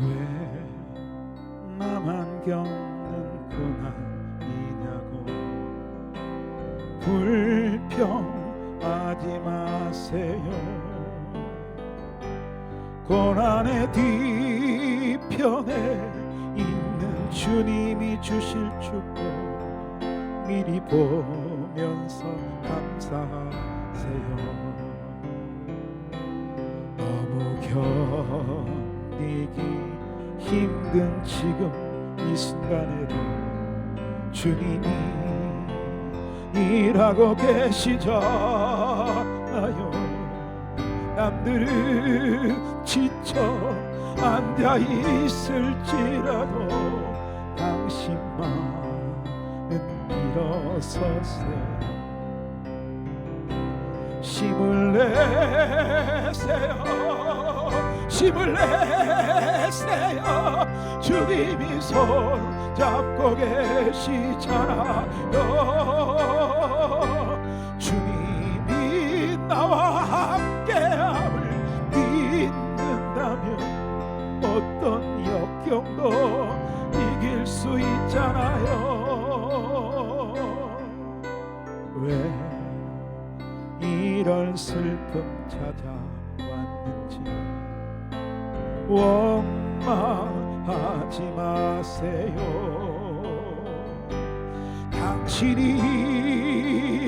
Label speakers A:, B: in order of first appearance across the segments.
A: 왜 나만 겪는 고난이냐고 불평하지 마세요. 고난의 뒤편에 있는 주님이 주실 축복 미리 보면서 감사하세요. 너무 견디기 힘든 지금 이 순간에도 주님이 일하고 계시잖아요. 남들은 지쳐 앉아 있을지라도 당신만은 일어서세요. 힘을 내세요. 힘을 내세요. 주님이 손 잡고 계시잖아요. 주님이 나와 함께함을 믿는다면 어떤 역경도 이길 수 있잖아요. 왜 이런 슬픔 찾아왔는지 원망하지 마세요. 당신이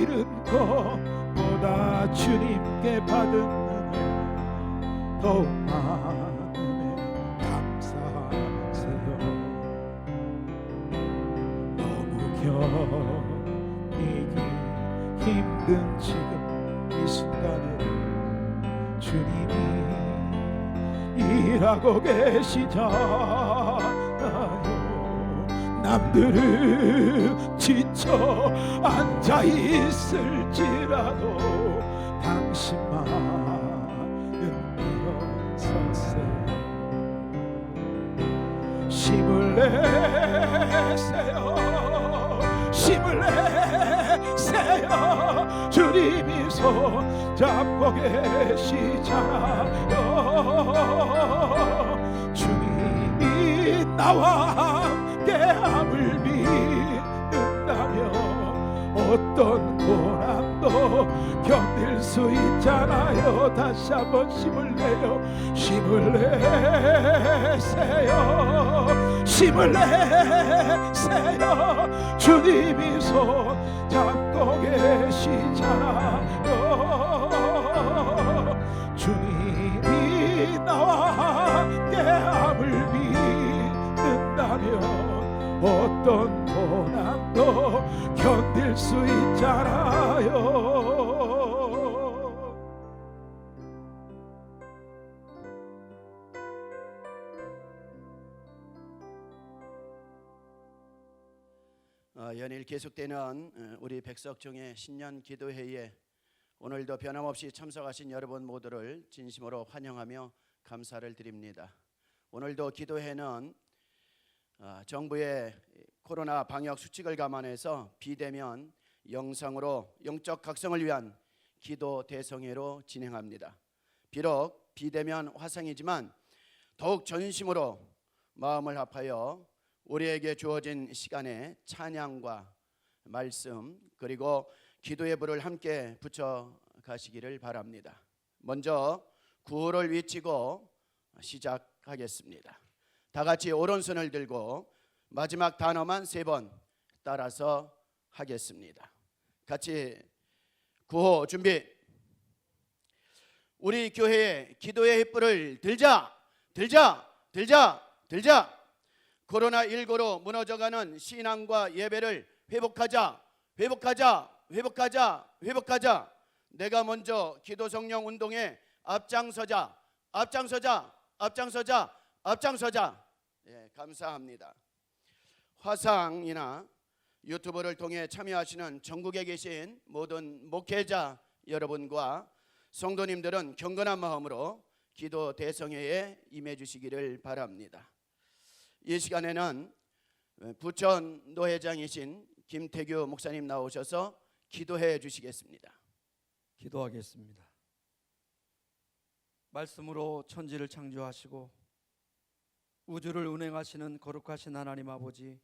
A: 잃은 것보다 주님께 받은 은혜 더욱 많음에 감사하세요. 너무 견디기 힘든 지금 이 순간에 주님이 일하고 계시잖아요. 남들은 지쳐 앉아 있을지라도 당신만은 일어서세요. 힘을 내세요. 힘을 내세요. 주님이 손 잡고 계시잖아요. 주님이 나와 함께함을 믿는다면 어떤 고난도 견딜 수 있잖아요. 다시 한번 힘을 내요. 힘을 내세요. 힘을 내세요. 주님이 손 잡고 계시잖아요. 주님이 나와 함께함을 믿는다면 어떤 고난도 견딜 수 있잖아요.
B: 연일 계속되는 우리 백석종의 신년 기도회에 오늘도 변함없이 참석하신 여러분 모두를 진심으로 환영하며 감사를 드립니다. 오늘도 기도회는 정부의 코로나 방역 수칙을 감안해서 비대면 영상으로 영적 각성을 위한 기도 대성회로 진행합니다. 비록 비대면 화상이지만 더욱 전심으로 마음을 합하여 우리에게 주어진 시간에 찬양과 말씀 그리고 기도의 불을 함께 붙여 가시기를 바랍니다. 먼저 구호를 외치고 시작하겠습니다. 다 같이 오른손을 들고 마지막 단어만 3번 따라서 하겠습니다. 같이 구호 준비. 우리 교회에 기도의 횃불을 들자 들자 들자 들자. 코로나19로 무너져가는 신앙과 예배를 회복하자 회복하자 회복하자 회복하자. 내가 먼저 기도 성령 운동에 앞장서자 앞장서자 앞장서자 앞장서자. 예, 감사합니다. 화상이나 유튜브를 통해 참여하시는 전국에 계신 모든 목회자 여러분과 성도님들은 경건한 마음으로 기도 대성회에 임해 주시기를 바랍니다. 이 시간에는 부천 노회장이신 김태규 목사님 나오셔서 기도해 주시겠습니다.
C: 기도하겠습니다. 말씀으로 천지를 창조하시고 우주를 운행하시는 거룩하신 하나님 아버지,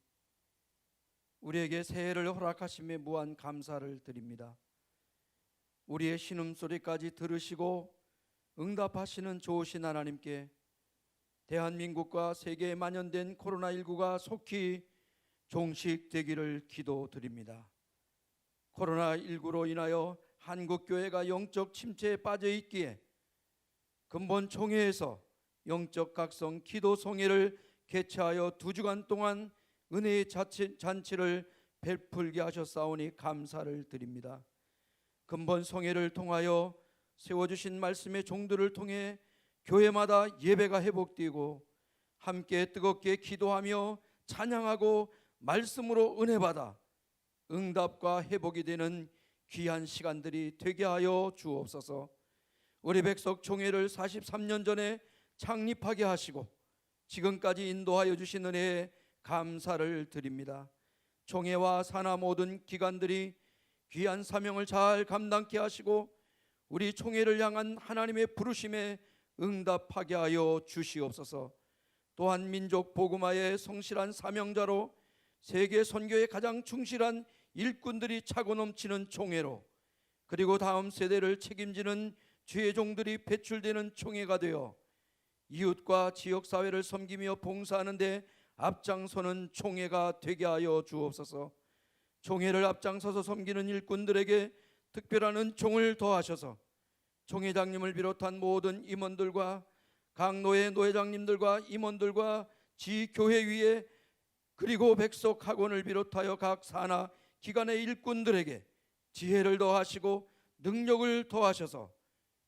C: 우리에게 새해를 허락하심에 무한 감사를 드립니다. 우리의 신음소리까지 들으시고 응답하시는 좋으신 하나님께 대한민국과 세계에 만연된 코로나19가 속히 종식되기를 기도드립니다. 코로나19로 인하여 한국교회가 영적 침체에 빠져 있기에 근본 총회에서 영적 각성 기도 송회를 개최하여 2주간 동안 은혜의 잔치를 베풀게 하셨사오니 감사를 드립니다. 근본 송회를 통하여 세워주신 말씀의 종들을 통해 교회마다 예배가 회복되고 함께 뜨겁게 기도하며 찬양하고 말씀으로 은혜받아 응답과 회복이 되는 귀한 시간들이 되게 하여 주옵소서. 우리 백석 총회를 43년 전에 창립하게 하시고 지금까지 인도하여 주신 은혜에 감사를 드립니다. 총회와 산하 모든 기관들이 귀한 사명을 잘 감당케 하시고 우리 총회를 향한 하나님의 부르심에 응답하게 하여 주시옵소서. 또한 민족 복음화의 성실한 사명자로 세계 선교에 가장 충실한 일꾼들이 차고 넘치는 총회로, 그리고 다음 세대를 책임지는 주의 종들이 배출되는 총회가 되어 이웃과 지역사회를 섬기며 봉사하는 데 앞장서는 총회가 되게 하여 주옵소서. 총회를 앞장서서 섬기는 일꾼들에게 특별한 은총을 더하셔서 총회장님을 비롯한 모든 임원들과 강노회 노회장님들과 임원들과 지교회위에 그리고 백석 학원을 비롯하여 각 산하 기관의 일꾼들에게 지혜를 더하시고 능력을 더하셔서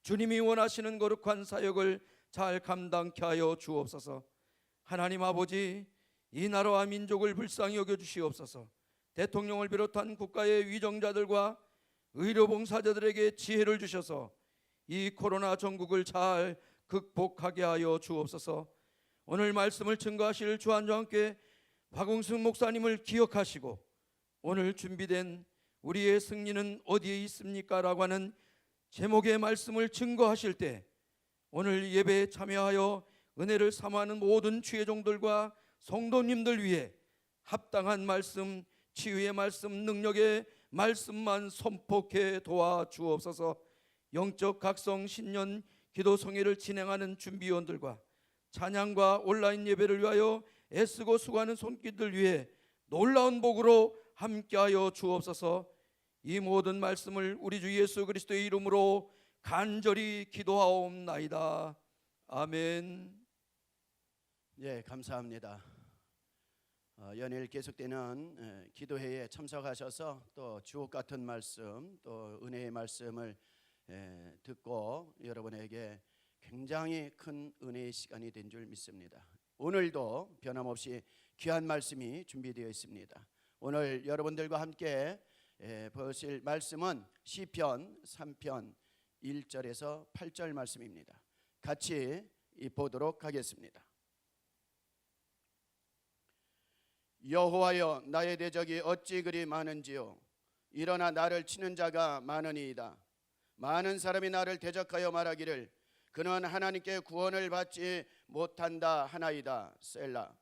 C: 주님이 원하시는 거룩한 사역을 잘 감당케 하여 주옵소서. 하나님 아버지, 이 나라와 민족을 불쌍히 여겨주시옵소서. 대통령을 비롯한 국가의 위정자들과 의료봉사자들에게 지혜를 주셔서 이 코로나 전국을 잘 극복하게 하여 주옵소서. 오늘 말씀을 증거하실 주한과 함께 박웅승 목사님을 기억하시고 오늘 준비된 우리의 승리는 어디에 있습니까? 라고 하는 제목의 말씀을 증거하실 때 오늘 예배에 참여하여 은혜를 사모하는 모든 주의 종들과 성도님들 위해 합당한 말씀, 치유의 말씀, 능력의 말씀만 선포해 도와주옵소서. 영적 각성 신년 기도 성회를 진행하는 준비위원들과 찬양과 온라인 예배를 위하여 애쓰고 수고하는 손길들 위해 놀라운 복으로 함께하여 주옵소서. 이 모든 말씀을 우리 주 예수 그리스도의 이름으로 간절히 기도하옵나이다. 아멘.
B: 예, 감사합니다. 연일 계속되는 기도회에 참석하셔서 또 주옥 같은 말씀, 또 은혜의 말씀을 듣고 여러분에게 굉장히 큰 은혜의 시간이 된 줄 믿습니다. 오늘도 변함없이 귀한 말씀이 준비되어 있습니다. 오늘 여러분들과 함께 보실 말씀은 시편 3편 1절에서 8절 말씀입니다. 같이 보도록 하겠습니다. 여호와여, 나의 대적이 어찌 그리 많은지요. 일어나 나를 치는 자가 많으니이다. 많은 사람이 나를 대적하여 말하기를 그는 하나님께 구원을 받지 못한다 하나이다. 셀라.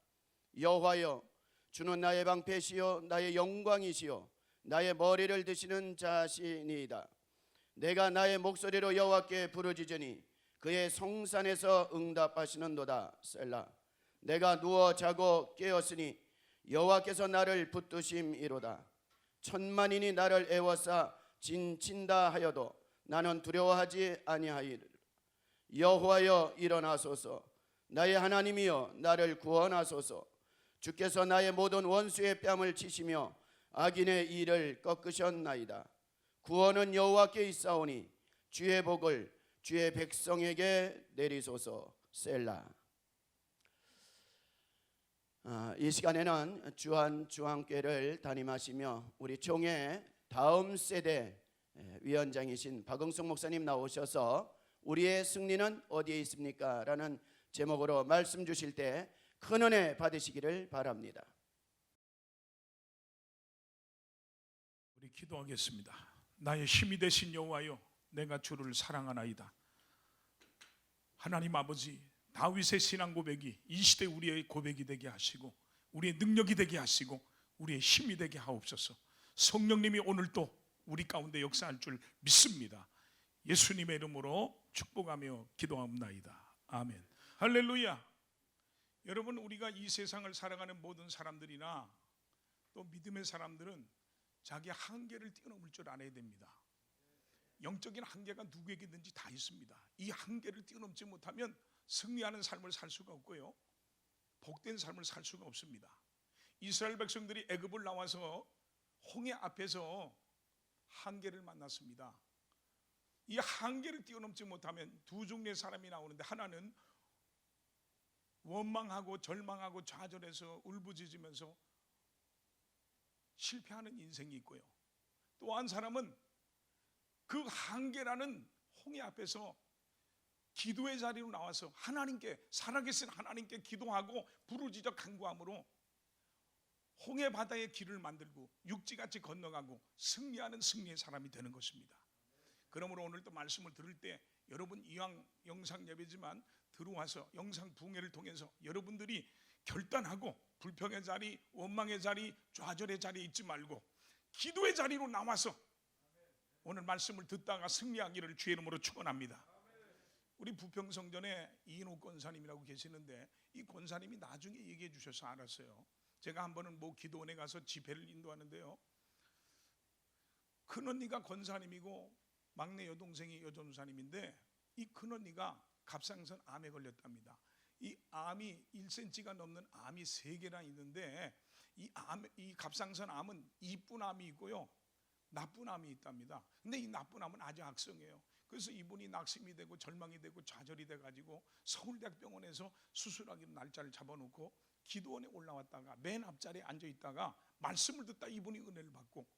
B: 여호와여, 주는 나의 방패시요 나의 영광이시요 나의 머리를 드시는 자시니이다. 내가 나의 목소리로 여호와께 부르짖으니 그의 성산에서 응답하시는도다. 셀라. 내가 누워 자고 깨었으니 여호와께서 나를 붙드심이로다. 천만인이 나를 애워싸 진친다 하여도 나는 두려워하지 아니하리라. 여호와여, 일어나소서. 나의 하나님이여, 나를 구원하소서. 주께서 나의 모든 원수의 뺨을 치시며 악인의 일을 꺾으셨나이다. 구원은 여호와께 있사오니 주의 복을 주의 백성에게 내리소서. 셀라. 이 시간에는 주한교회를 담임하시며 우리 총회 다음 세대 위원장이신 박응숙 목사님 나오셔서 우리의 승리는 어디에 있습니까? 라는 제목으로 말씀 주실 때 큰 은혜 받으시기를 바랍니다.
A: 우리 기도하겠습니다. 나의 힘이 되신 여호와여, 내가 주를 사랑하나이다. 하나님 아버지, 다윗의 신앙 고백이 이 시대 우리의 고백이 되게 하시고 우리의 능력이 되게 하시고 우리의 힘이 되게 하옵소서. 성령님이 오늘도 우리 가운데 역사할 줄 믿습니다. 예수님의 이름으로 축복하며 기도합나이다. 아멘. 할렐루야. 여러분, 우리가 이 세상을 살아가는 모든 사람들이나 또 믿음의 사람들은 자기 한계를 뛰어넘을 줄 알아야 됩니다. 영적인 한계가 누구에게든지 다 있습니다. 이 한계를 뛰어넘지 못하면 승리하는 삶을 살 수가 없고요, 복된 삶을 살 수가 없습니다. 이스라엘 백성들이 애굽을 나와서 홍해 앞에서 한계를 만났습니다. 이 한계를 뛰어넘지 못하면 두 종류의 사람이 나오는데, 하나는 원망하고 절망하고 좌절해서 울부짖으면서 실패하는 인생이 있고요, 또 한 사람은 그 한계라는 홍해 앞에서 기도의 자리로 나와서 하나님께, 살아계신 하나님께 기도하고 부르짖어 간구함으로 홍해 바다의 길을 만들고 육지같이 건너가고 승리하는 승리의 사람이 되는 것입니다. 그러므로 오늘도 말씀을 들을 때 여러분, 이왕 영상 예배지만 들어와서 영상 부흥회를 통해서 여러분들이 결단하고 불평의 자리, 원망의 자리, 좌절의 자리에 있지 말고 기도의 자리로 나와서 오늘 말씀을 듣다가 승리하기를 주의 이름으로 축원합니다. 우리 부평성전에 이인호 권사님이라고 계시는데, 이 권사님이 나중에 얘기해 주셔서 알았어요. 제가 한 번은 뭐 기도원에 가서 집회를 인도하는데요, 큰언니가 권사님이고 막내 여동생이 여전사님인데, 이 큰언니가 갑상선 암에 걸렸답니다. 이 암이 1cm가 넘는 암이 3개나 있는데, 이 갑상선 암은 이쁜 암이 있고요, 나쁜 암이 있답니다. 근데 이 나쁜 암은 아주 악성이에요. 그래서 이분이 낙심이 되고 절망이 되고 좌절이 돼가지고 서울대학병원에서 수술하기로 날짜를 잡아놓고 기도원에 올라왔다가 맨 앞자리에 앉아있다가 말씀을 듣다 이분이 은혜를 받고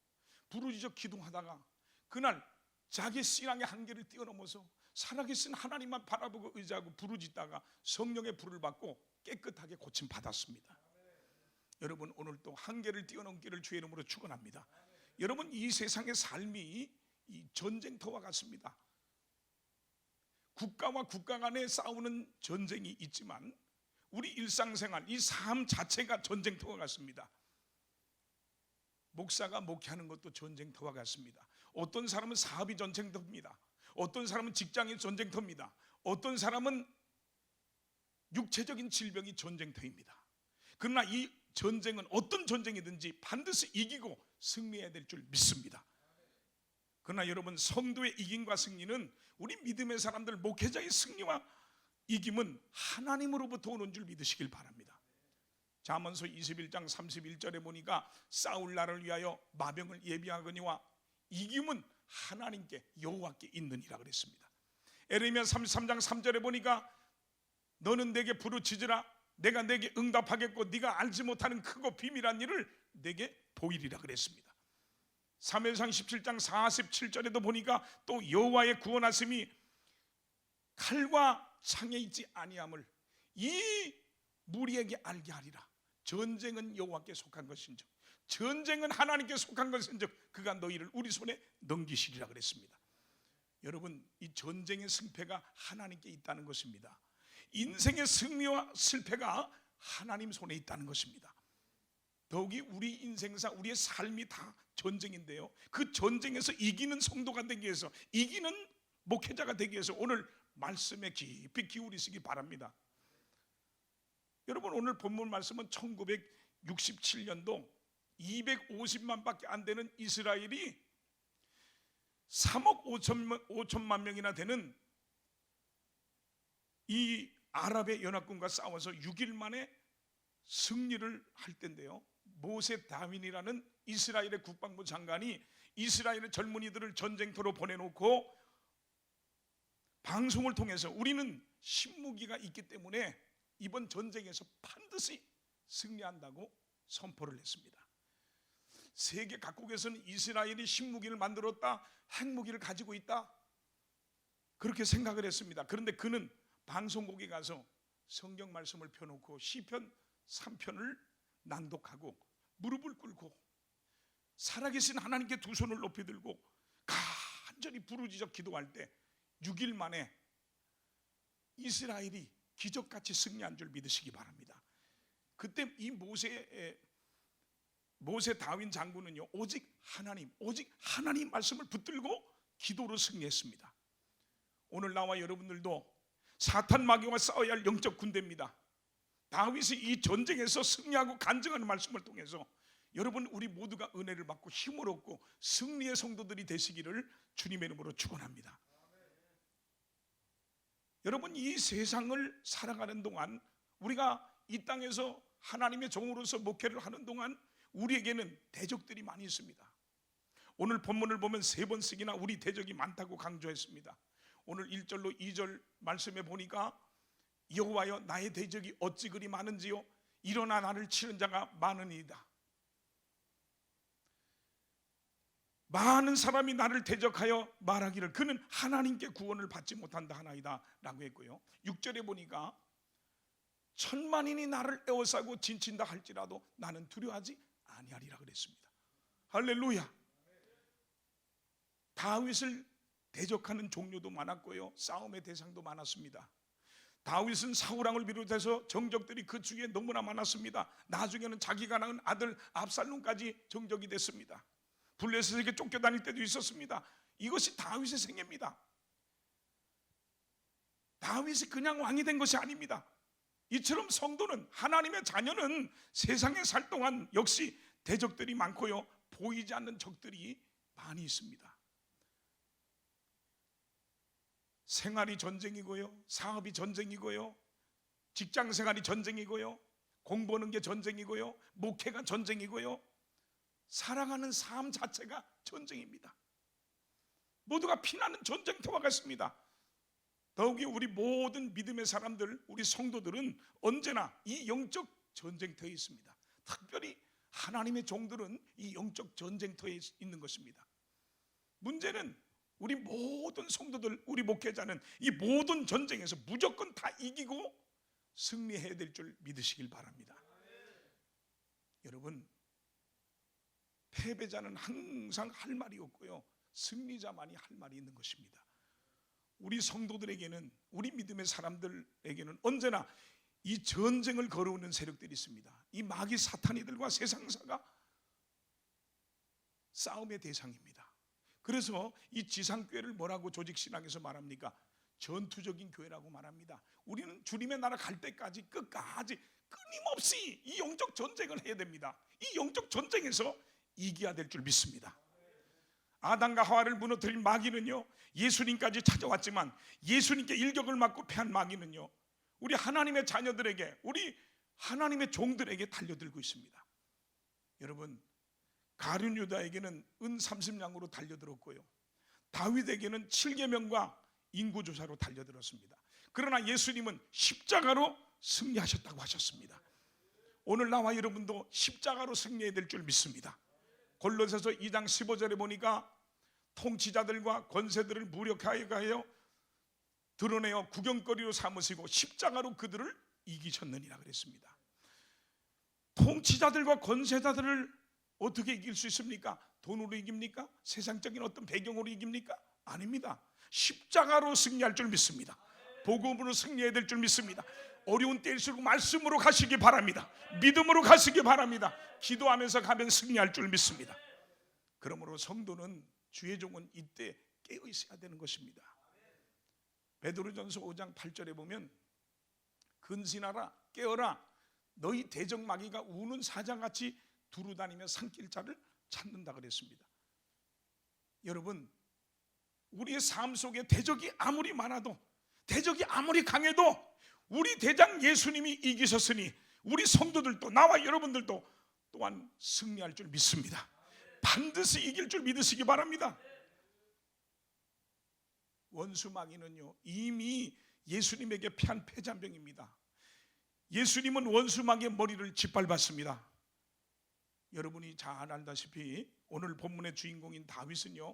A: 부르짖어 기도하다가 그날 자기 신앙의 한계를 뛰어넘어서 살아계신 하나님만 바라보고 의지하고 부르짖다가 성령의 불을 받고 깨끗하게 고침 받았습니다. 여러분, 오늘도 한계를 뛰어넘기를 주의 이름으로 축원합니다. 여러분, 이 세상의 삶이 이 전쟁터와 같습니다. 국가와 국가 간에 싸우는 전쟁이 있지만 우리 일상생활, 이 삶 자체가 전쟁터와 같습니다. 목사가 목회하는 것도 전쟁터와 같습니다. 어떤 사람은 사업이 전쟁터입니다. 어떤 사람은 직장이 전쟁터입니다. 어떤 사람은 육체적인 질병이 전쟁터입니다. 그러나 이 전쟁은 어떤 전쟁이든지 반드시 이기고 승리해야 될 줄 믿습니다. 그러나 여러분, 성도의 이김과 승리는, 우리 믿음의 사람들 목회자의 승리와 이김은 하나님으로부터 오는 줄 믿으시길 바랍니다. 잠언서 21장 31절에 보니까 싸울 날을 위하여 마병을 예비하거니와 이김은 하나님께 여호와께 있느니라 그랬습니다. 에레미야 33장 3절에 보니까 너는 내게 부르짖으라 내가 내게 응답하겠고 네가 알지 못하는 크고 비밀한 일을 내게 보이리라 그랬습니다. 사무엘상 17장 47절에도 보니까 또 여호와의 구원하심이 칼과 창에 있지 아니함을 이 무리에게 알게 하리라. 전쟁은 여호와께 속한 것인즉, 전쟁은 하나님께 속한 것인즉 그가 너희를 우리 손에 넘기시리라 그랬습니다. 여러분, 이 전쟁의 승패가 하나님께 있다는 것입니다. 인생의 승리와 실패가 하나님 손에 있다는 것입니다. 더욱이 우리 인생사, 우리의 삶이 다 전쟁인데요, 그 전쟁에서 이기는 성도가 되기 위해서, 이기는 목회자가 되기 위해서 오늘 말씀에 깊이 기울이시기 바랍니다. 여러분, 오늘 본문 말씀은 1967년도 250만 밖에 안 되는 이스라엘이 3억 5천만 명이나 되는 이 아랍의 연합군과 싸워서 6일 만에 승리를 할 때인데요, 모세 다윈이라는 이스라엘의 국방부 장관이 이스라엘의 젊은이들을 전쟁터로 보내놓고 방송을 통해서 우리는 신무기가 있기 때문에 이번 전쟁에서 반드시 승리한다고 선포를 했습니다. 세계 각국에서는 이스라엘이 신무기를 만들었다, 핵무기를 가지고 있다, 그렇게 생각을 했습니다. 그런데 그는 방송국에 가서 성경 말씀을 펴놓고 시편 3편을 낭독하고 무릎을 꿇고 살아계신 하나님께 두 손을 높이 들고 간절히 부르짖어 기도할 때 6일 만에 이스라엘이 기적같이 승리한 줄 믿으시기 바랍니다. 그때 이 모세 다윈 장군은요, 오직 하나님 말씀을 붙들고 기도로 승리했습니다. 오늘 나와 여러분들도 사탄 마귀와 싸워야 할 영적 군대입니다. 다윗이 이 전쟁에서 승리하고 간증하는 말씀을 통해서 여러분, 우리 모두가 은혜를 받고 힘을 얻고 승리의 성도들이 되시기를 주님의 이름으로 축원합니다. 여러분, 이 세상을 살아가는 동안, 우리가 이 땅에서 하나님의 종으로서 목회를 하는 동안 우리에게는 대적들이 많이 있습니다. 오늘 본문을 보면 3번씩이나 우리 대적이 많다고 강조했습니다. 오늘 1절로 2절 말씀에 보니까 여호와여, 나의 대적이 어찌 그리 많은지요, 일어나 나를 치는 자가 많으니이다. 많은 사람이 나를 대적하여 말하기를 그는 하나님께 구원을 받지 못한다 하나이다 라고 했고요. 6절에 보니까 천만인이 나를 에워싸고 진친다 할지라도 나는 두려워하지 아니하리라 그랬습니다. 할렐루야. 다윗을 대적하는 종류도 많았고요, 싸움의 대상도 많았습니다. 다윗은 사울왕을 비롯해서 정적들이 그 주위에 너무나 많았습니다. 나중에는 자기가 낳은 아들 압살롬까지 정적이 됐습니다. 블레셋에게 쫓겨다닐 때도 있었습니다. 이것이 다윗의 생애입니다. 다윗이 그냥 왕이 된 것이 아닙니다. 이처럼 성도는, 하나님의 자녀는 세상에 살 동안 역시 대적들이 많고요, 보이지 않는 적들이 많이 있습니다. 생활이 전쟁이고요, 사업이 전쟁이고요, 직장 생활이 전쟁이고요, 공부하는 게 전쟁이고요, 목회가 전쟁이고요, 살아가는 삶 자체가 전쟁입니다. 모두가 피나는 전쟁터와 같습니다. 더욱이 우리 모든 믿음의 사람들, 우리 성도들은 언제나 이 영적 전쟁터에 있습니다. 특별히 하나님의 종들은 이 영적 전쟁터에 있는 것입니다. 문제는 우리 모든 성도들, 우리 목회자는 이 모든 전쟁에서 무조건 다 이기고 승리해야 될 줄 믿으시길 바랍니다. 여러분, 패배자는 항상 할 말이 없고요, 승리자만이 할 말이 있는 것입니다. 우리 성도들에게는, 우리 믿음의 사람들에게는 언제나 이 전쟁을 걸어오는 세력들이 있습니다. 이 마귀 사탄이들과 세상사가 싸움의 대상입니다. 그래서 이 지상교회를 뭐라고 조직신학에서 말합니까? 전투적인 교회라고 말합니다. 우리는 주님의 나라 갈 때까지 끝까지 끊임없이 이 영적 전쟁을 해야 됩니다. 이 영적 전쟁에서 이겨야 될 줄 믿습니다. 아담과 하와를 무너뜨린 마귀는요, 예수님까지 찾아왔지만 예수님께 일격을 맞고 패한 마귀는요, 우리 하나님의 자녀들에게, 우리 하나님의 종들에게 달려들고 있습니다. 여러분, 가룟 유다에게는 은 30냥으로 달려들었고요, 다윗에게는 7계명과 인구조사로 달려들었습니다. 그러나 예수님은 십자가로 승리하셨다고 하셨습니다. 오늘 나와 여러분도 십자가로 승리해야 될 줄 믿습니다. 골로새서 2장 15절에 보니까 통치자들과 권세들을 무력하여 드러내어 구경거리로 삼으시고 십자가로 그들을 이기셨느니라 그랬습니다. 통치자들과 권세자들을 어떻게 이길 수 있습니까? 돈으로 이깁니까? 세상적인 어떤 배경으로 이깁니까? 아닙니다. 십자가로 승리할 줄 믿습니다. 복음으로 승리해야 될 줄 믿습니다. 어려운 때일수록 말씀으로 가시기 바랍니다. 믿음으로 가시기 바랍니다. 기도하면서 가면 승리할 줄 믿습니다. 그러므로 성도는, 주의 종은 이때 깨어 있어야 되는 것입니다. 베드로전서 5장 8절에 보면 근신하라, 깨어라, 너희 대적 마귀가 우는 사자같이 두루다니며 산길 자를 찾는다 그랬습니다. 여러분, 우리의 삶 속에 대적이 아무리 많아도, 대적이 아무리 강해도 우리 대장 예수님이 이기셨으니 우리 성도들도, 나와 여러분들도 또한 승리할 줄 믿습니다. 반드시 이길 줄 믿으시기 바랍니다. 원수 마귀는요, 이미 예수님에게 패한 패잔병입니다. 예수님은 원수 마귀의 머리를 짓밟았습니다. 여러분이 잘 알다시피 오늘 본문의 주인공인 다윗은요,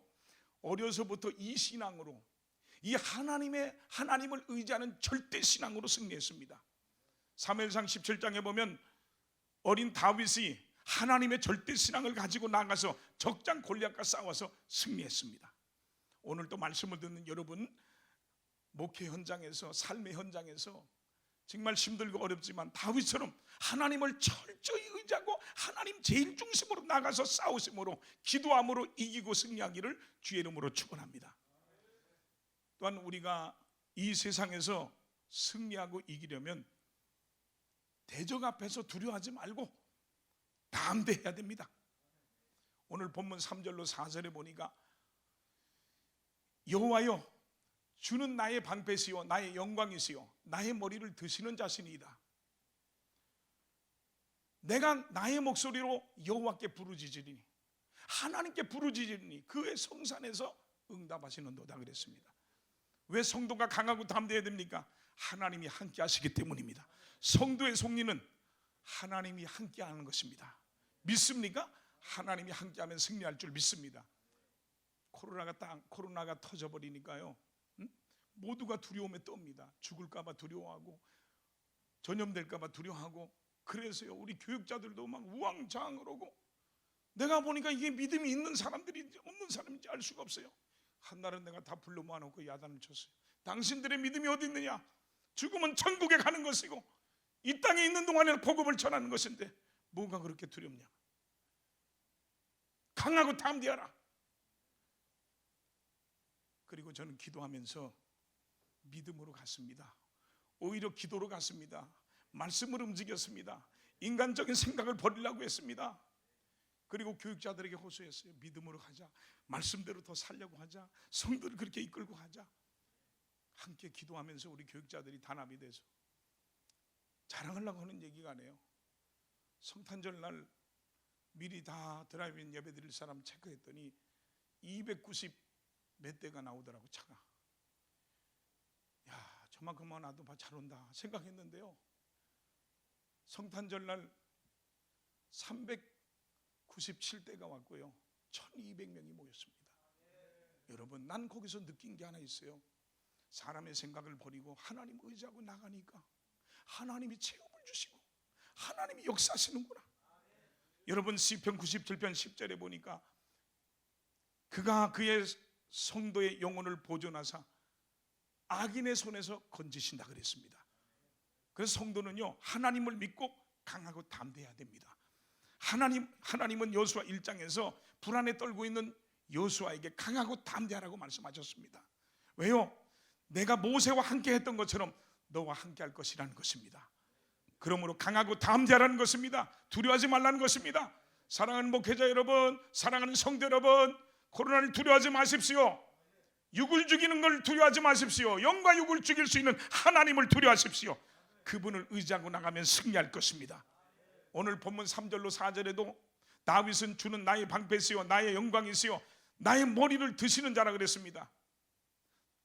A: 어려서부터 이 신앙으로, 이 하나님을 의지하는 절대 신앙으로 승리했습니다. 사무엘상 17장에 보면 어린 다윗이 하나님의 절대 신앙을 가지고 나가서 적장 골리앗과 싸워서 승리했습니다. 오늘 또 말씀을 듣는 여러분, 목회 현장에서, 삶의 현장에서 정말 힘들고 어렵지만 다윗처럼 하나님을 철저히 의지하고 하나님 제일 중심으로 나가서 싸우심으로 기도함으로 이기고 승리하기를 주의 이름으로 축원합니다. 또한 우리가 이 세상에서 승리하고 이기려면 대적 앞에서 두려워하지 말고 담대해야 됩니다. 오늘 본문 3절로 4절에 보니까 여호와여 주는 나의 방패시요 나의 영광이시요 나의 머리를 드시는 자신이다. 내가 나의 목소리로 여호와께 부르짖으리니 하나님께 부르짖으리니 그의 성산에서 응답하시는도다 그랬습니다. 왜 성도가 강하고 담대해야 됩니까? 하나님이 함께 하시기 때문입니다. 성도의 승리는 하나님이 함께 하는 것입니다. 믿습니까? 하나님이 함께하면 승리할 줄 믿습니다. 코로나가 터져버리니까요, 모두가 두려움에 떱니다. 죽을까봐 두려워하고 전염될까봐 두려워하고, 그래서요 우리 교육자들도 막 우왕좌왕을 하고, 내가 보니까 이게 믿음이 있는 사람들인지 없는 사람인지 알 수가 없어요. 한날은 내가 다 불러 모아놓고 야단을 쳤어요. 당신들의 믿음이 어디 있느냐? 죽으면 천국에 가는 것이고 이 땅에 있는 동안에 복음을 전하는 것인데 뭐가 그렇게 두렵냐? 강하고 담대하라. 그리고 저는 기도하면서 믿음으로 갔습니다. 오히려 기도로 갔습니다. 말씀으로 움직였습니다. 인간적인 생각을 버리려고 했습니다. 그리고 교육자들에게 호소했어요. 믿음으로 가자. 말씀대로 더 살려고 하자. 성도를 그렇게 이끌고 가자. 함께 기도하면서 우리 교육자들이 단합이 돼서 자랑하려고 하는 얘기가 아니에요. 성탄절 날 미리 다 드라이브인 예배 드릴 사람 체크했더니 290 몇 대가 나오더라고, 차가. 야, 저만큼만 와도 잘 온다 생각했는데요, 성탄절 날 397대가 왔고요 1200명이 모였습니다. 여러분, 난 거기서 느낀 게 하나 있어요. 사람의 생각을 버리고 하나님 의지하고 나가니까 하나님이 체험을 주시고 하나님이 역사하시는구나. 여러분, 시편 97편 10절에 보니까 그가 그의 성도의 영혼을 보존하사 악인의 손에서 건지신다 그랬습니다. 그래서 성도는요 하나님을 믿고 강하고 담대해야 됩니다. 하나님은 여호수아 1장에서 불안에 떨고 있는 여호수아에게 강하고 담대하라고 말씀하셨습니다. 왜요? 내가 모세와 함께 했던 것처럼 너와 함께 할 것이라는 것입니다. 그러므로 강하고 담대하라는 것입니다. 두려워하지 말라는 것입니다. 사랑하는 목회자 여러분, 사랑하는 성도 여러분, 코로나를 두려워하지 마십시오. 육을 죽이는 걸 두려워하지 마십시오. 영과 육을 죽일 수 있는 하나님을 두려워하십시오. 그분을 의지하고 나가면 승리할 것입니다. 오늘 본문 3절로 4절에도 다윗은 주는 나의 방패시요 나의 영광이시요 나의 머리를 드시는 자라 그랬습니다.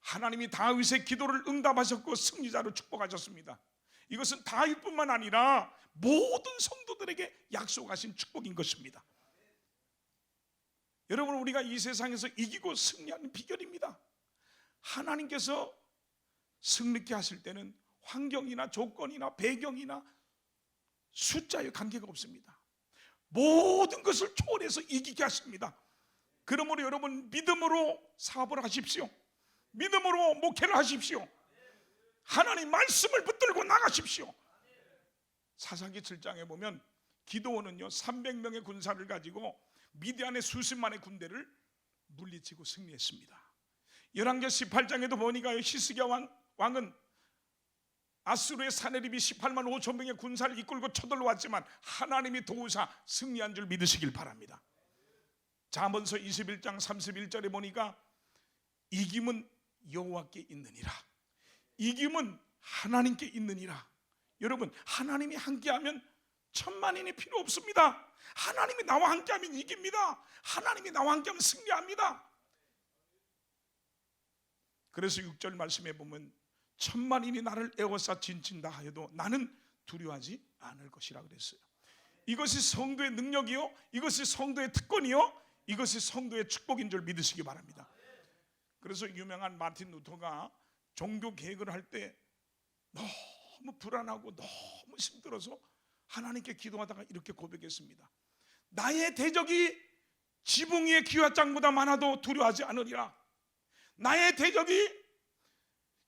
A: 하나님이 다윗의 기도를 응답하셨고 승리자로 축복하셨습니다. 이것은 다윗뿐만 아니라 모든 성도들에게 약속하신 축복인 것입니다. 여러분, 우리가 이 세상에서 이기고 승리하는 비결입니다. 하나님께서 승리케 하실 때는 환경이나 조건이나 배경이나 숫자에 관계가 없습니다. 모든 것을 초월해서 이기게 하십니다. 그러므로 여러분, 믿음으로 사업을 하십시오. 믿음으로 목회를 하십시오. 하나님 말씀을 붙들고 나가십시오. 사사기 7장에 보면 기드온은요 300명의 군사를 가지고 미디안의 수십만의 군대를 물리치고 승리했습니다. 열왕기 18장에도 보니까 히스기야 왕은 아수르의 사내립이 18만 5천 명의 군사를 이끌고 쳐들어왔지만 하나님이 도우사 승리한 줄 믿으시길 바랍니다. 잠언서 21장 31절에 보니까 이김은 여호와께 있느니라. 이김은 하나님께 있느니라. 여러분, 하나님이 함께하면 천만인이 필요 없습니다. 하나님이 나와 함께하면 이깁니다. 하나님이 나와 함께하면 승리합니다. 그래서 6절 말씀에 보면 천만인이 나를 에워싸 진친다 하여도 나는 두려워하지 않을 것이라 그랬어요. 이것이 성도의 능력이요, 이것이 성도의 특권이요, 이것이 성도의 축복인 줄 믿으시기 바랍니다. 그래서 유명한 마틴 루터가 종교 개혁을 할 때 너무 불안하고 너무 힘들어서 하나님께 기도하다가 이렇게 고백했습니다. 나의 대적이 지붕 위의 기와장보다 많아도 두려워하지 않으리라. 나의 대적이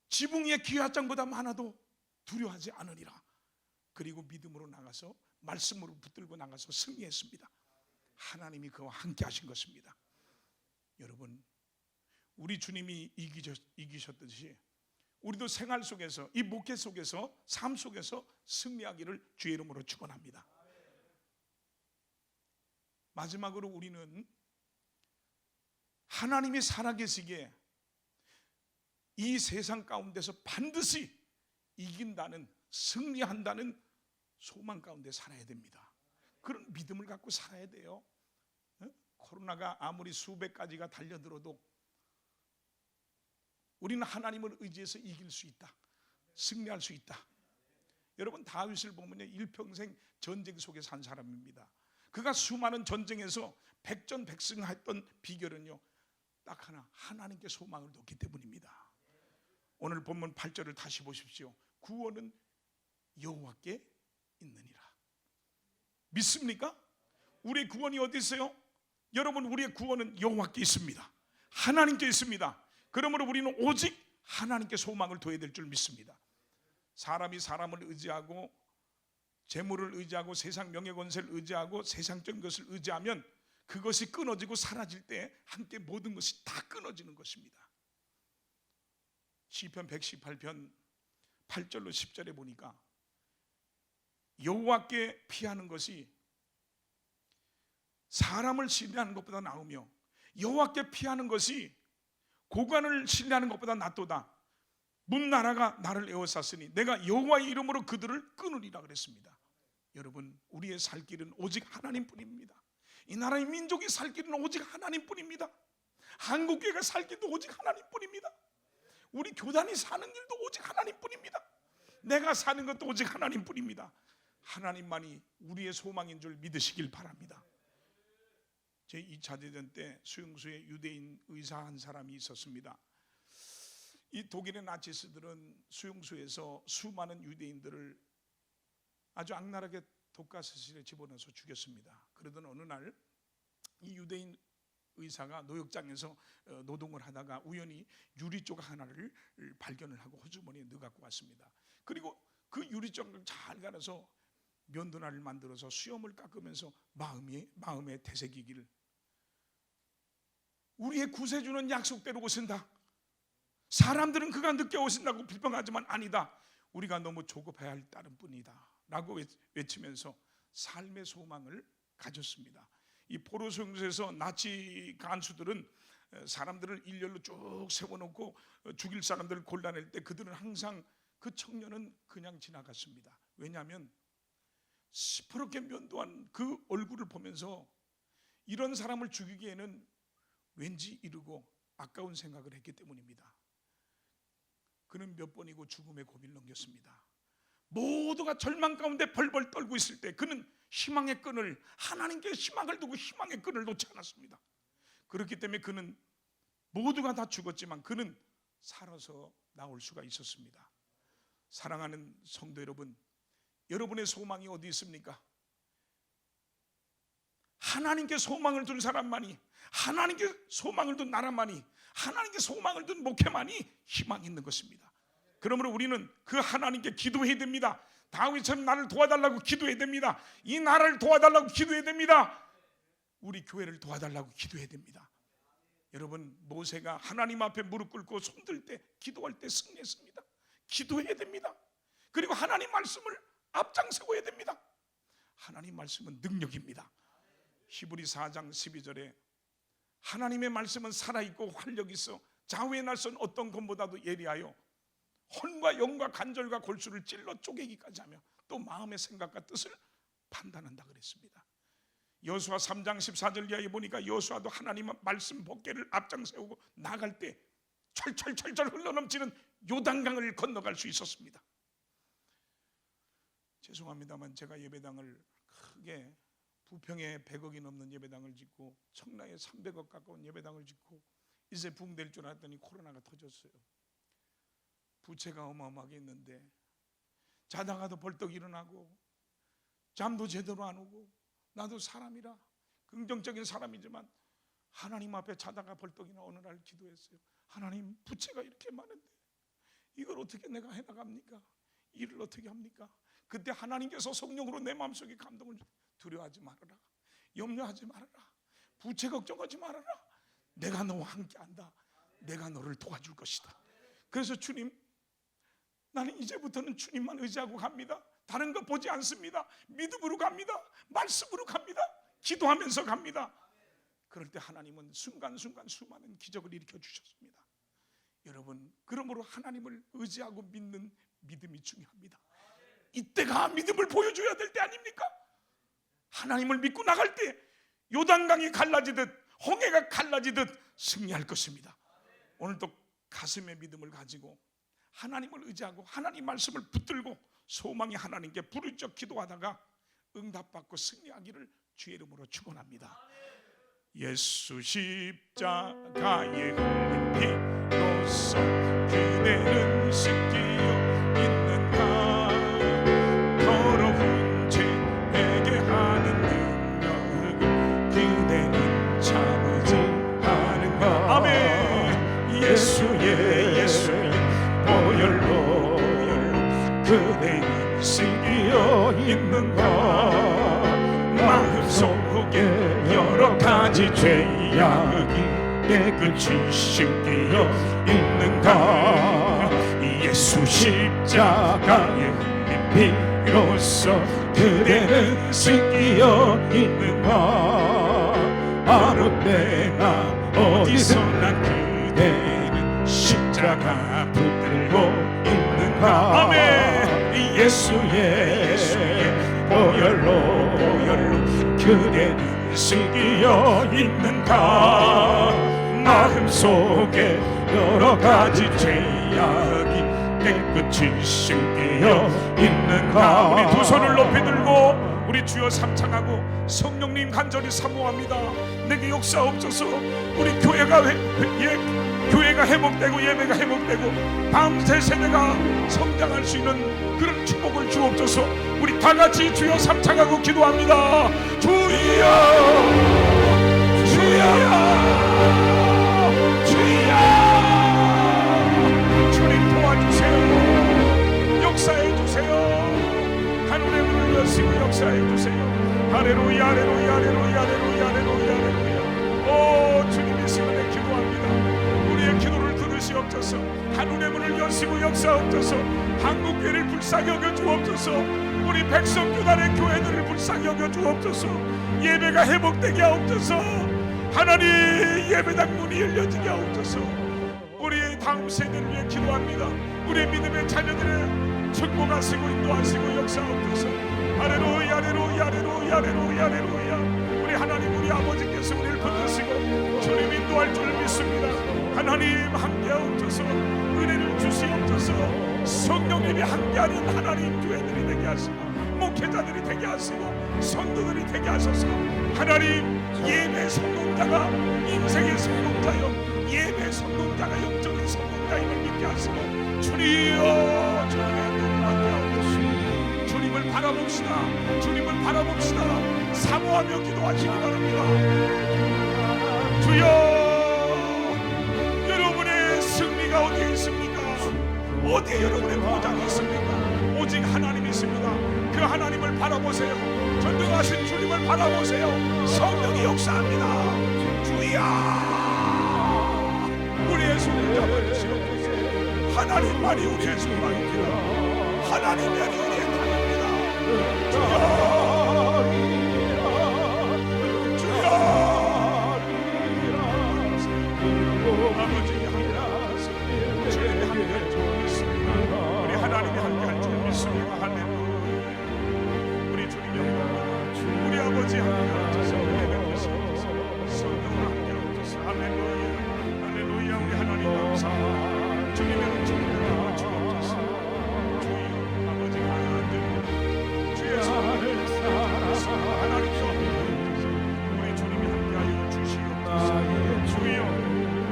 A: 지붕 위의 기와장보다 많아도 두려워하지 않으리라. 그리고 믿음으로 나가서 말씀으로 붙들고 나가서 승리했습니다. 하나님이 그와 함께 하신 것입니다. 여러분, 우리 주님이 이기셨듯이 우리도 생활 속에서, 이 목회 속에서, 삶 속에서 승리하기를 주의 이름으로 축원합니다. 마지막으로 우리는 하나님이 살아계시기에 이 세상 가운데서 반드시 이긴다는, 승리한다는 소망 가운데 살아야 됩니다. 그런 믿음을 갖고 살아야 돼요. 코로나가 아무리 수백 가지가 달려들어도 우리는 하나님을 의지해서 이길 수 있다, 승리할 수 있다. 여러분, 다윗을 보면요, 일평생 전쟁 속에 산 사람입니다. 그가 수많은 전쟁에서 백전백승했던 비결은요, 딱 하나, 하나님께 소망을 뒀기 때문입니다. 오늘 본문 8절을 다시 보십시오. 구원은 여호와께 있느니라. 믿습니까? 우리의 구원이 어디 있어요? 여러분, 우리의 구원은 여호와께 있습니다. 하나님께 있습니다. 그러므로 우리는 오직 하나님께 소망을 둬야 될 줄 믿습니다. 사람이 사람을 의지하고, 재물을 의지하고, 세상 명예권세를 의지하고, 세상적인 것을 의지하면 그것이 끊어지고 사라질 때 함께 모든 것이 다 끊어지는 것입니다. 시편 118편 8절로 10절에 보니까 여호와께 피하는 것이 사람을 신뢰하는 것보다 나으며 여호와께 피하는 것이 고관을 신뢰하는 것보다 낫도다. 문나라가 나를 에워쌌으니 내가 여호와의 이름으로 그들을 끊으리라 그랬습니다. 여러분, 우리의 살 길은 오직 하나님뿐입니다. 이 나라의 민족이 살 길은 오직 하나님뿐입니다. 한국교회가 살 길도 오직 하나님뿐입니다. 우리 교단이 사는 일도 오직 하나님뿐입니다. 내가 사는 것도 오직 하나님뿐입니다. 하나님만이 우리의 소망인 줄 믿으시길 바랍니다. 제2차 대전 때 수용소에 유대인 의사 한 사람이 있었습니다. 이 독일의 나치스들은 수용소에서 수많은 유대인들을 아주 악랄하게 독가스실에 집어넣어서 죽였습니다. 그러던 어느 날 이 유대인 의사가 노역장에서 노동을 하다가 우연히 유리 조각 하나를 발견을 하고 호주머니에 넣어 갖고 왔습니다. 그리고 그 유리 조각을 잘 갈아서 면도날을 만들어서 수염을 깎으면서 마음에 되새기기를, 우리의 구세주는 약속대로 오신다. 사람들은 그가 늦게 오신다고 비평하지만 아니다. 우리가 너무 조급해야 할 따름 뿐이다 라고 외치면서 삶의 소망을 가졌습니다. 이 포로 수용소에서 나치 간수들은 사람들을 일렬로 쭉 세워놓고 죽일 사람들을 골라낼 때 그들은 항상, 그 청년은 그냥 지나갔습니다. 왜냐하면 시퍼렇게 면도한 그 얼굴을 보면서 이런 사람을 죽이기에는 왠지 이르고 아까운 생각을 했기 때문입니다. 그는 몇 번이고 죽음의 고비를 넘겼습니다. 모두가 절망 가운데 벌벌 떨고 있을 때 그는 희망의 끈을, 하나님께 희망을 두고 희망의 끈을 놓지 않았습니다. 그렇기 때문에 그는, 모두가 다 죽었지만 그는 살아서 나올 수가 있었습니다. 사랑하는 성도 여러분, 여러분의 소망이 어디 있습니까? 하나님께 소망을 둔 사람만이, 하나님께 소망을 둔 나라만이, 하나님께 소망을 둔 목회만이 희망이 있는 것입니다. 그러므로 우리는 그 하나님께 기도해야 됩니다. 다윗처럼 나를 도와달라고 기도해야 됩니다. 이 나라를 도와달라고 기도해야 됩니다. 우리 교회를 도와달라고 기도해야 됩니다. 여러분, 모세가 하나님 앞에 무릎 꿇고 손들 때, 기도할 때 승리했습니다. 기도해야 됩니다. 그리고 하나님 말씀을 앞장서야 됩니다. 하나님 말씀은 능력입니다. 히브리 4장 12절에 하나님의 말씀은 살아있고 활력이 있어 좌우에 날선 어떤 검보다도 예리하여 혼과 영과 관절과 골수를 찔러 쪼개기까지 하며 또 마음의 생각과 뜻을 판단한다 그랬습니다. 여호수아 3장 14절 이하에 보니까 여호수아도 하나님의 말씀 법궤를 앞장세우고 나갈 때 철철철철 흘러넘치는 요단강을 건너갈 수 있었습니다. 죄송합니다만 제가 예배당을 크게, 부평에 100억이 넘는 예배당을 짓고 청라에 300억 가까운 예배당을 짓고 이제 붕될 줄 알았더니 코로나가 터졌어요. 부채가 어마어마하게 있는데 자다가도 벌떡 일어나고 잠도 제대로 안 오고, 나도 사람이라 긍정적인 사람이지만 하나님 앞에 자다가 벌떡이나 어느 날 기도했어요. 하나님, 부채가 이렇게 많은데 이걸 어떻게 내가 해나갑니까? 일을 어떻게 합니까? 그때 하나님께서 성령으로 내 마음속에 감동을 주. 두려워하지 말아라, 염려하지 말아라, 부채 걱정하지 말아라. 내가 너와 함께한다. 내가 너를 도와줄 것이다. 그래서 주님, 나는 이제부터는 주님만 의지하고 갑니다. 다른 거 보지 않습니다. 믿음으로 갑니다. 말씀으로 갑니다. 기도하면서 갑니다. 그럴 때 하나님은 순간순간 수많은 기적을 일으켜 주셨습니다. 여러분, 그러므로 하나님을 의지하고 믿는 믿음이 중요합니다. 이때가 믿음을 보여줘야 될 때 아닙니까? 하나님을 믿고 나갈 때 요단강이 갈라지듯 홍해가 갈라지듯 승리할 것입니다. 오늘도 가슴의 믿음을 가지고 하나님을 의지하고 하나님 말씀을 붙들고 소망이 하나님께 부르짖어 기도하다가 응답받고 승리하기를 주의 이름으로 축원합니다. 예수 십자가의 흘린 피로써 그대는 씻기어 있는가. 더러운 죄 회개하는 능력을 그대는 참으지 않은가. 아멘. 예수의 보혈로 그대는 씻기어 있는가. 마음속에 여러 가지 죄악이 깨끗이 씻기어 있는가. 예수 십자가의 흘린 피로써 그대는 씻기어 있는가. 아무 때나 어디서나 그대는 십자가 붙들고 있는가. 아멘. 예수의 보혈로 그대는 씻기어 있는가. 마음속에 여러 가지 죄악이 깨끗이 씻기어 있는가. 우리 두 손을 높이 들고 우리 주여 삼창하고 성령님 간절히 사모합니다. 내게 역사옵소서. 우리 교회가 회복되고 예배가 회복되고 다음 세 세대가 성장할 수 있는 그런 축복을 주옵소서. 우리 다 같이 주여 삼창하고 기도합니다. 주여, 주여, 주여. 주님 도와주세요. 역사해 주세요. 하늘의 문을 여시고 역사해 주세요. 할렐루야, 할렐루야, 할렐루야, 할렐루야, 할렐루야, 할렐루야. 오 주님, 이 시간에 기도합니다. 우리의 기도를 들으시옵소서. 하늘의 문을 여시고 역사옵소서. 한국교회를 불쌍히 여겨 주옵소서. 우리 백성 교단의 교회들을 불쌍히 여겨 주옵소서. 예배가 회복되게 하옵소서. 하나님, 예배당 문이 열려지게 하옵소서. 우리의 다음 세대를 위해 기도합니다. 우리의 믿음의 자녀들을 축복하시고 인도하시고 역사하옵소서. 할렐루야, 할렐루야, 할렐루야, 할렐루야, 할렐루야. 우리 하나님, 우리 아버지께서 우리를 붙드시고 주님 인도할 줄 믿습니다. 하나님 함께하옵소서. 은혜를 주시옵소서. 성령님이 함께하는 하나님 교회들이 되게 하시고 목회자들이 되게 하시고 성도들이 되게 하셔서 하나님, 예배 성공자가 인생의 성공자요, 예배 성공자가 영적인 성공자임을 믿게 하시고 주님이여, 주님의 눈을 함께하옵소서. 주님을 바라봅시다. 주님을 바라봅시다. 사모하며 기도하시기 바랍니다. 주여, 여러분의 승리가 어디에 있습니까? 어디에 여러분의 보장이 있습니까? 오직 하나님이 있습니다. 그 하나님을 바라보세요. 전능하신 주님을 바라보세요. 성령이 역사합니다. 주여, 우리의 손을 잡아주시옵소서. 하나님만이 우리의 소망입니다. 하나님만이 우리의 답입니다. 주여, 주여, 아버지 함께하소서. 주님이 함께할 줄 믿습니다. 우리 하나님이 함께할 줄 믿습니다. 할렐루야. 우리 주님 영광, 우리 아버지 함께하소서. 예배하소서. 성령과 함께하소서. 할렐루야, 할렐루야. 우리 하나님 감사합니다. 주님의 은총을 주옵소서. 주여, 아버지 간절히 주의 손을 잡으시고 하나님과 함께하소서. 우리 주님이 함께하여 주시옵소서. 주여,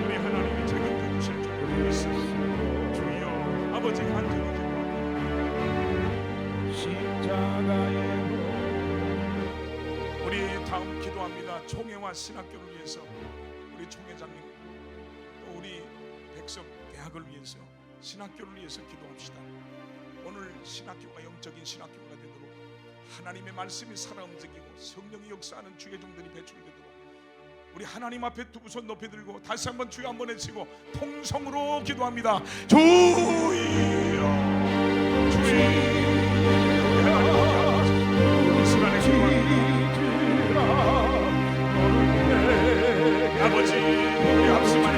A: 우리 하나님이 책임져 주실 줄 믿습니다. 주여, 아버지 간절히 우리 다음 기도합니다. 총회와 신학교를 위해서 우리 총회장님, 또 우리 백석 대학을 위해서 신학교를 위해서 기도합시다. 오늘 신학교가 영적인 신학교가 되도록 하나님의 말씀이 살아 움직이고 성령이 역사하는 주의 종들이 배출되도록 우리 하나님 앞에 두 손 높이 들고 다시 한번 주여 한번 외치고 통성으로 기도합니다. 주여 주여 이 시간에 기도합니다. 아버지 우리 합심하는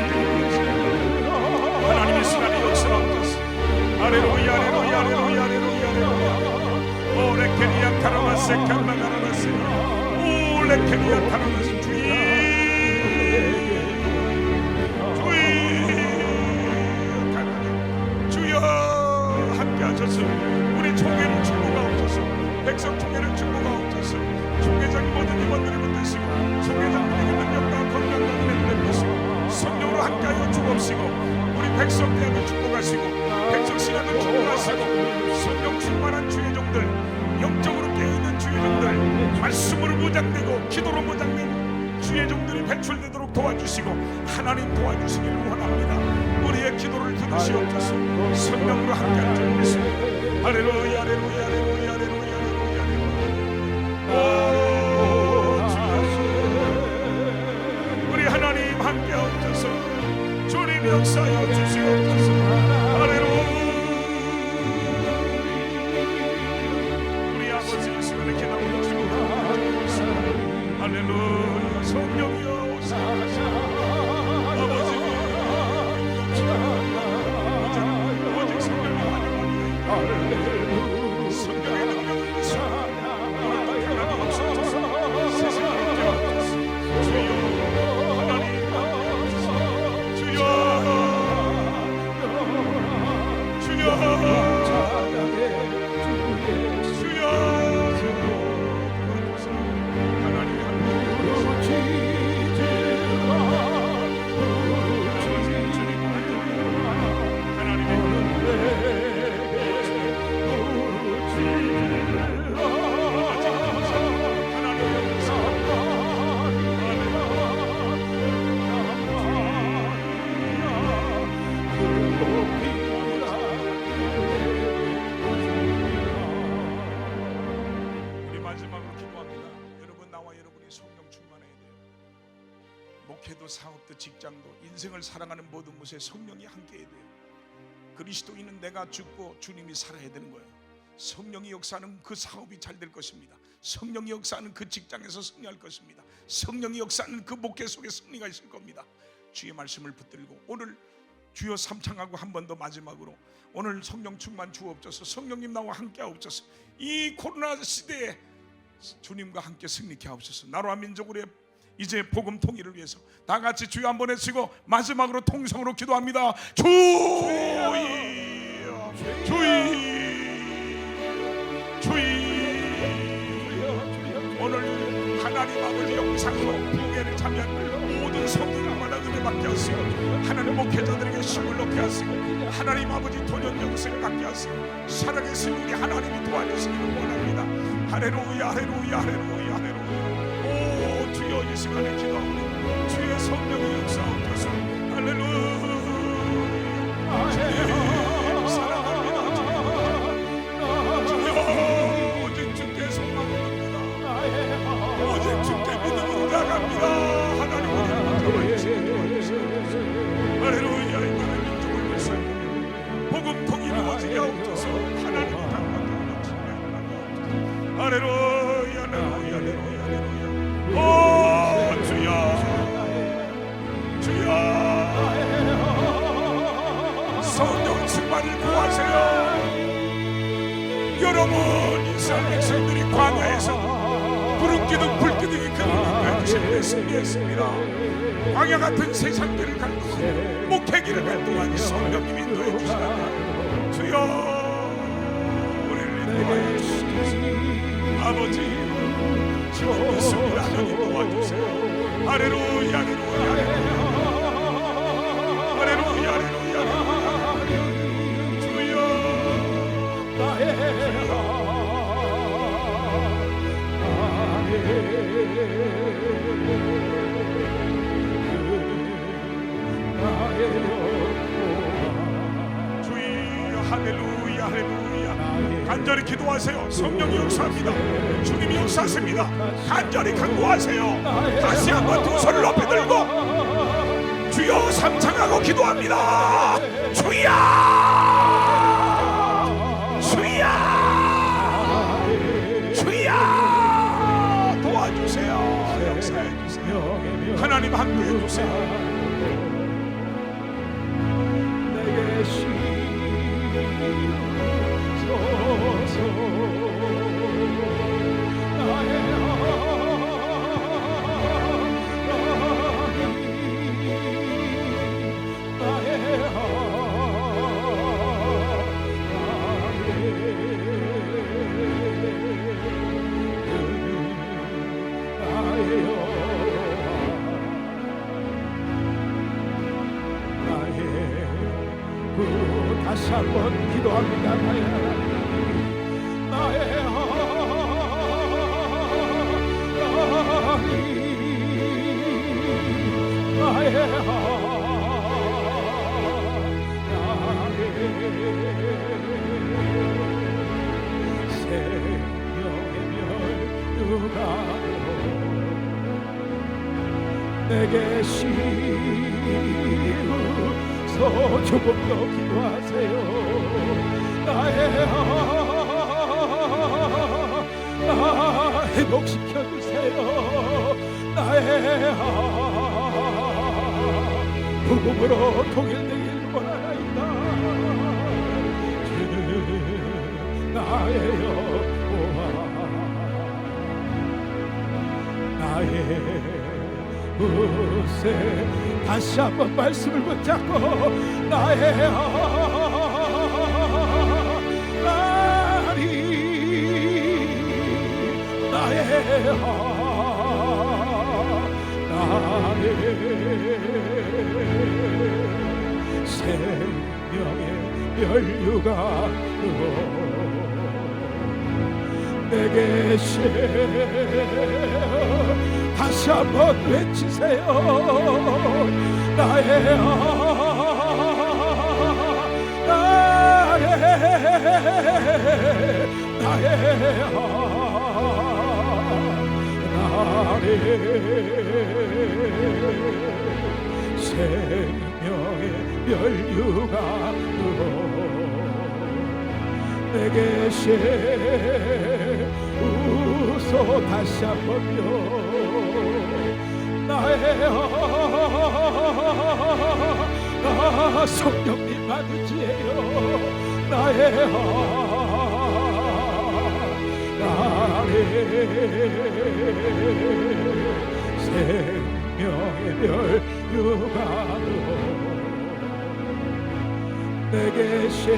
A: 하나님의 시간에 역사하옵소서. 할렐루야 할렐루야 할렐루야 할렐루야 오레케리아 카라마세 칸마가라마세 오레케리아 카라마세 주여 함께하셔서 우리 총회를 축복하옵소서. 백성 총회를 축복하옵소서. 총회장이 모든 임원들을 붙드시고 총회장들에게 능력과 건강과 은혜를 베푸시고 성령으로 함께하여 주옵시고 우리 백성 대학을 축복하시고 백성 신학을 축복하시고 성령 충만한 주의 종들 영적으로 깨어있는 주의 종들 말씀으로 무장되고 기도로 무장된 주의 종들이 배출되도록 도와주시고 하나님 도와주시기를 원합니다. 우리의 기도를 들으시옵소서. 성령으로 함께하는 줄 믿습니다. 할렐루야 할렐루야 할렐루야 할렐루야 할렐루야. 주여 우리 하나님 함께하옵소서. 주님 역사하여 주시옵소서. 할렐루야. 우리 아버지 이 시간에 기도하고 주옵소서. 할렐루야. 성령이여 오사. 아버지 오직 성령이 환영합니다. 성령의 능력을 믿습니다. 하나님 없어져서 세상을 깨워주소서. 주여 하나님 주여 주여 주여 하나님 우리 마지막으로 기도합니다. 여러분 나와 여러분이 성령 충만해야 돼요. 목회도 사업도 직장도 인생을 살아가는 모든 곳에 성령이 함께해야 돼요. 그리스도인은 내가 죽고 주님이 살아야 되는 거예요. 성령이 역사하는 그 사업이 잘 될 것입니다. 성령이 역사하는 그 직장에서 승리할 것입니다. 성령이 역사하는 그 목회 속에 승리가 있을 겁니다. 주의 말씀을 붙들고 오늘 주여 삼창하고 한 번 더 마지막으로 오늘 성령 충만 주옵소서. 성령님 나와 함께 하옵소서. 이 코로나 시대에 주님과 함께 승리케 하옵소서. 나라와 민족으로의 이제 복음 통일을 위해서 다 같이 주여 한번 외치고 마지막으로 통성으로 기도합니다. 주여 오늘 하나님 아버지 영상으로 부흥회를 참여한 모든 성도들마다 은혜 받게 하시고 하나님 목회자들에게 힘을 얻게 하시고 하나님 아버지 도전 영생을 갖게 하시고 살아계신 우리 하나님이 도와주시기를 원합니다. 할렐루야 할렐루야 할렐루야 할렐루야. 오 주여 이 시간에 기도하오니 주의 성령의 역사옵소서. 할렐루야. 주님 사랑합니다. 주여 오직 주께 소망합니다. 오직 주께 믿음으로 나갑니다. 하나님 우리 도와주시옵소서. 할렐루야. 이번에 민족을 위해서 복음 통일을 오지게 하옵소서. 하나님이 강력한 역사를 나가옵소서. 할렐루야 할렐루야 할렐루야 할렐루야. 오 주여 주여 성령 충만을 구하세요. 여러분 이스라엘 백성들이 광야에서 구름기둥 불기둥이 그들을 해주실 때 승리했습니다. 광야 같은 세상길을 갈 동안 목회길을 갈 동안 성령님이 인도해 주시다니 주여 우리를 인도하여 주시옵소서. 아버지 주님 믿습니다. 하나님 도와주세요. 할렐루야 할렐루야 할렐루야 할렐루야 할렐루야. 주여 주여 할렐루야 할렐루야 간절히 기도하세요. 성령이 역사합니다. 주님이 역사하십니다. 간절히 간구하세요. 다시 한번 두 손을 높이 들고 주여 삼창하고 기도합니다. 주여 주여 주여 도와주세요. 역사해주세요. 하나님 함께해주세요.
D: 다시 한번 기도합니다. 나의 하나님, 나의 생명의 멸류관으로 내게 씌우소. 조금 더 기도하세요. 나의 회복시켜 주세요. 나의 복음으로 통일되길 원하나이다. 주는 나의 여호와, 나의 으세. 다시 한번 말씀을 붙잡고 나의 하나님, 나의 생명의 멸류관으로 내게 다시 한번 외치세요. 나의 생명의 멸류관으로 내게 씌우소. 다시 한번요. 나의 성령님 받으지요. 나의 생명의 멸류관으로 내게 씌우소서.